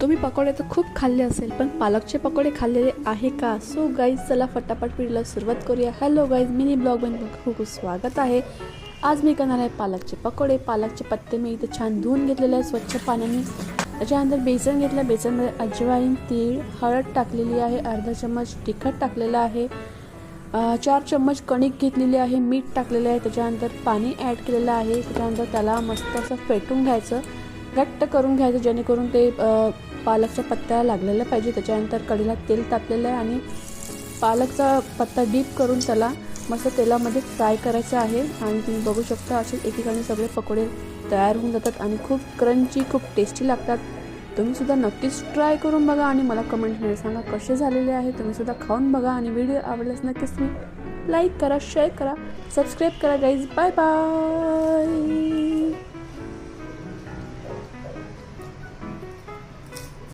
तुम्ही पकोडे तर खूप खाल्ले असेल, पण पालकचे पकोडे खाल्लेले आहे का? सो गाईज, चला फटाफट व्हिडिओला सुरुवात करूया. हॅलो गाईज, मिनी ब्लॉगमध्ये खूप खूप स्वागत आहे. आज मी करणार आहे पालकचे पकोडे. पालकचे पत्ते मी इथे छान धुवून घेतलेले आहे स्वच्छ पाण्याने. त्याच्यानंतर बेसन घेतलं, बेसनमध्ये अजवाईन, तीळ, हळद टाकलेली आहे, अर्धा चम्मच तिखट टाकलेलं आहे, 4 चम्मच कणिक घेतलेली आहे, मीठ टाकलेलं आहे, त्याच्यानंतर पाणी ॲड केलेलं आहे. त्याच्यानंतर त्याला मस्त असं फेटून घ्यायचं, घट्ट करून घ्यायचं, जेणेकरून ते पालकच्या पत्त्याला लागलेलं पाहिजे. त्याच्यानंतर कढईला तेल तापलेलं आहे आणि पालकचा पत्ता डीप करून त्याला मस्त तेलामध्ये फ्राय करायचं आहे. आणि तुम्ही बघू शकता असे एकीकडे सगळे पकोडे तयार होऊन जातात आणि खूप क्रंची, खूप टेस्टी लागतात. तुम्हीसुद्धा नक्कीच ट्राय करून बघा आणि मला कमेंटमध्ये सांगा कसे झालेले आहे. तुम्हीसुद्धा खाऊन बघा आणि व्हिडिओ आवडल्यास नक्कीच तुम्ही लाईक करा, शेअर करा, सबस्क्राईब करा गाईज. Bye bye.